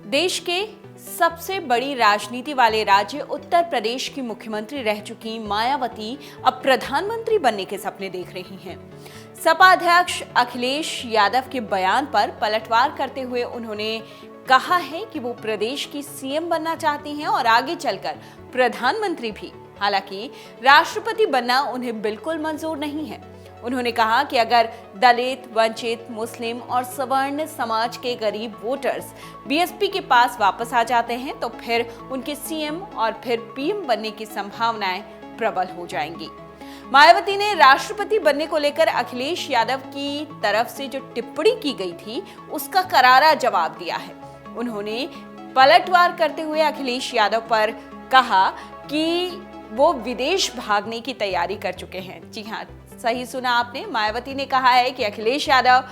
देश के सबसे बड़ी राजनीति वाले राज्य उत्तर प्रदेश की मुख्यमंत्री रह चुकी मायावती अब प्रधानमंत्री बनने के सपने देख रही हैं। सपा अध्यक्ष अखिलेश यादव के बयान पर पलटवार करते हुए उन्होंने कहा है कि वो प्रदेश की सीएम बनना चाहती हैं और आगे चलकर प्रधानमंत्री भी। हालांकि राष्ट्रपति बनना उन्हें बिल्कुल मंजूर नहीं है। उन्होंने कहा कि अगर दलित, वंचित, मुस्लिम और सवर्ण समाज के गरीब वोटर्स बीएसपी के पास वापस आ जाते हैं तो फिर उनके सीएम और फिर पीएम बनने की संभावनाएं प्रबल हो जाएंगी। मायावती ने राष्ट्रपति बनने को लेकर अखिलेश यादव की तरफ से जो टिप्पणी की गई थी उसका करारा जवाब दिया है। उन्होंने पलटवार करते हुए अखिलेश यादव पर कहा कि वो विदेश भागने की तैयारी कर चुके हैं। जी हाँ, सही सुना आपने। मायावती ने कहा है कि अखिलेश यादव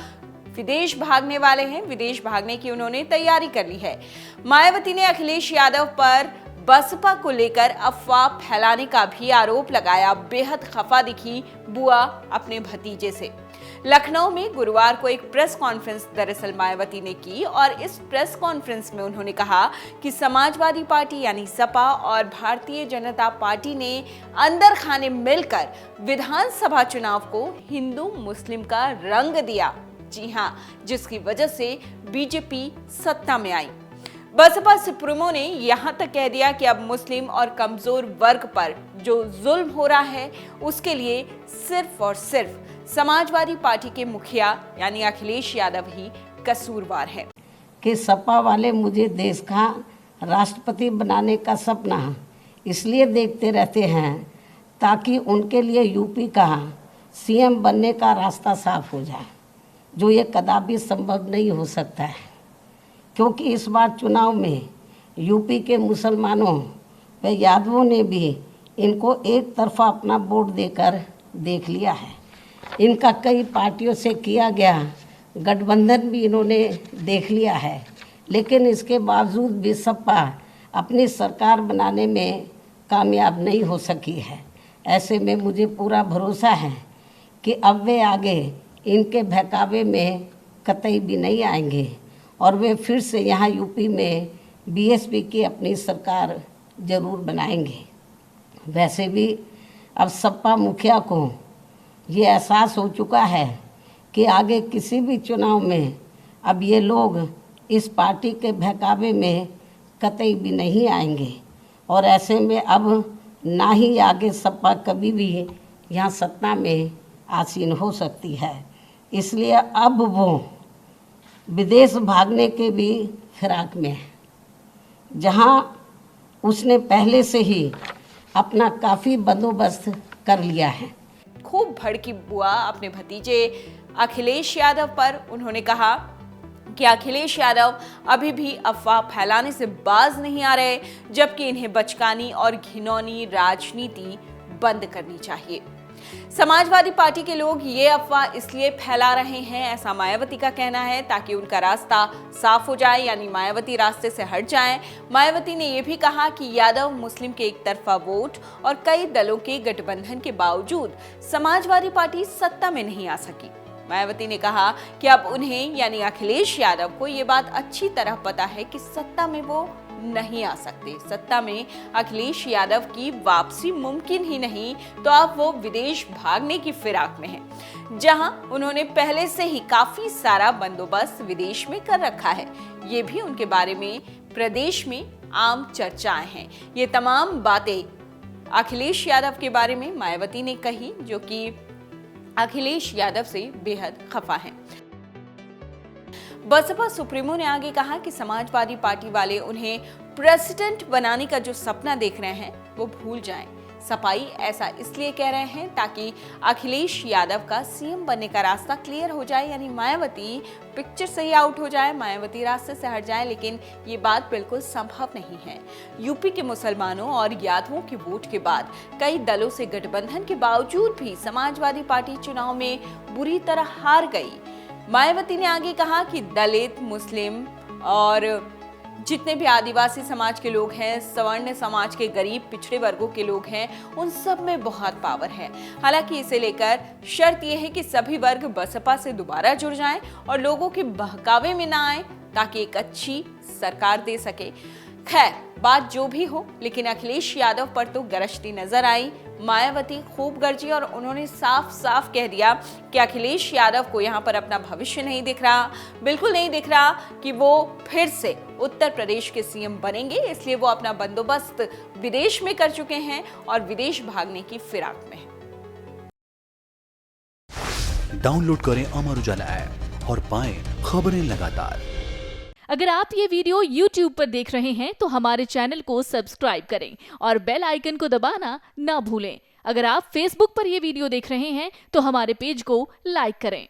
विदेश भागने वाले हैं। विदेश भागने की उन्होंने तैयारी कर ली है। मायावती ने अखिलेश यादव पर बसपा को लेकर अफवाह फैलाने का भी आरोप लगाया। बेहद खफा दिखी बुआ अपने भतीजे से। लखनऊ में गुरुवार को एक प्रेस कॉन्फ्रेंस दरअसल मायावती ने की और इस प्रेस कॉन्फ्रेंस में उन्होंने कहा कि समाजवादी पार्टी यानी सपा और भारतीय जनता पार्टी ने अंदर खाने मिलकर विधानसभा चुनाव को हिंदू मुस्लिम का रंग दिया। जी हाँ, जिसकी वजह से बीजेपी सत्ता में आई। बसपा सुप्रीमो ने यहां तक कह दिया कि अब मुस्लिम और कमजोर वर्ग पर जो जुल्म हो रहा है उसके लिए सिर्फ और सिर्फ समाजवादी पार्टी के मुखिया यानी अखिलेश यादव ही कसूरवार है। कि सपा वाले मुझे देश का राष्ट्रपति बनाने का सपना इसलिए देखते रहते हैं ताकि उनके लिए यूपी का सीएम बनने का रास्ता साफ हो जाए, जो ये कदापि संभव नहीं हो सकता है। क्योंकि इस बार चुनाव में यूपी के मुसलमानों व यादवों ने भी इनको एक तरफा अपना वोट देकर देख लिया है। इनका कई पार्टियों से किया गया गठबंधन भी इन्होंने देख लिया है, लेकिन इसके बावजूद भी सपा अपनी सरकार बनाने में कामयाब नहीं हो सकी है। ऐसे में मुझे पूरा भरोसा है कि अब वे आगे इनके बहकावे में कतई भी नहीं आएंगे और वे फिर से यहाँ यूपी में बीएसपी की अपनी सरकार जरूर बनाएंगे। वैसे भी अब सपा मुखिया को ये एहसास हो चुका है कि आगे किसी भी चुनाव में अब ये लोग इस पार्टी के बहकावे में कतई भी नहीं आएंगे और ऐसे में अब ना ही आगे सपा कभी भी यहाँ सत्ता में आसीन हो सकती है। इसलिए अब वो विदेश भागने के भी फिराक में है, जहाँ उसने पहले से ही अपना काफ़ी बंदोबस्त कर लिया है। खूब भड़की बुआ अपने भतीजे अखिलेश यादव पर उन्होंने कहा कि अखिलेश यादव अभी भी अफवाह फैलाने से बाज नहीं आ रहे, जबकि इन्हें बचकानी और घिनौनी राजनीति बंद करनी चाहिए। समाजवादी पार्टी के लोग ये अफवाह इसलिए फैला रहे हैं, ऐसा मायावती का कहना है, ताकि उनका रास्ता साफ हो जाए, यानी मायावती रास्ते से हट जाएं। मायावती ने यह भी कहा कि यादव मुस्लिम के एक तरफा वोट और कई दलों के गठबंधन के बावजूद समाजवादी पार्टी सत्ता में नहीं आ सकी। मायावती ने कहा कि अब उन्हें यानी अखिलेश यादव को ये बात अच्छी तरह पता है कि सत्ता में वो नहीं आ सकते। सत्ता में अखिलेश यादव की वापसी मुमकिन ही नहीं, तो अब वो विदेश भागने की फिराक में हैं, जहां उन्होंने पहले से ही काफी सारा बंदोबस्त विदेश में कर रखा है। ये भी उनके बारे में प्रदेश में आम चर्चाएं हैं। ये तमाम बातें अखिलेश यादव के बारे में मायावती ने कही, जो कि अखिलेश यादव से बेहद खफा हैं। बसपा सुप्रीमो ने आगे कहा कि समाजवादी पार्टी वाले उन्हें प्रेसिडेंट बनाने का जो सपना देख रहे हैं वो भूल जाएं। सपाई ऐसा इसलिए कह रहे हैं ताकि अखिलेश यादव का सीएम बनने का रास्ता क्लियर हो जाए, यानी मायावती पिक्चर से ही आउट हो जाए, मायावती रास्ते से हट जाए। लेकिन ये बात बिल्कुल संभव नहीं है। यूपी के मुसलमानों और यादवों के वोट के बाद कई दलों से गठबंधन के बावजूद भी समाजवादी पार्टी चुनाव में बुरी तरह हार गई। मायावती ने आगे कहा कि दलित, मुस्लिम और जितने भी आदिवासी समाज के लोग हैं, सवर्ण समाज के गरीब पिछड़े वर्गों के लोग हैं, उन सब में बहुत पावर है। हालांकि इसे लेकर शर्त यह है कि सभी वर्ग बसपा से दोबारा जुड़ जाएं और लोगों के बहकावे में ना आए, ताकि एक अच्छी सरकार दे सके। खैर, बात जो भी हो, लेकिन अखिलेश यादव पर तो गरजती नजर आई। मायावती खूब गरजी और उन्होंने साफ साफ कह दिया कि अखिलेश यादव को यहाँ पर अपना भविष्य नहीं दिख रहा, बिल्कुल नहीं दिख रहा कि वो फिर से उत्तर प्रदेश के सीएम बनेंगे। इसलिए वो अपना बंदोबस्त विदेश में कर चुके हैं और विदेश भागने की फिराक में हैं। डाउनलोड करें अमर उजाला ऐप और पाएं खबरें लगातार। अगर आप ये वीडियो YouTube पर देख रहे हैं तो हमारे चैनल को सब्सक्राइब करें और बेल आइकन को दबाना ना भूलें। अगर आप Facebook पर ये वीडियो देख रहे हैं तो हमारे पेज को लाइक करें।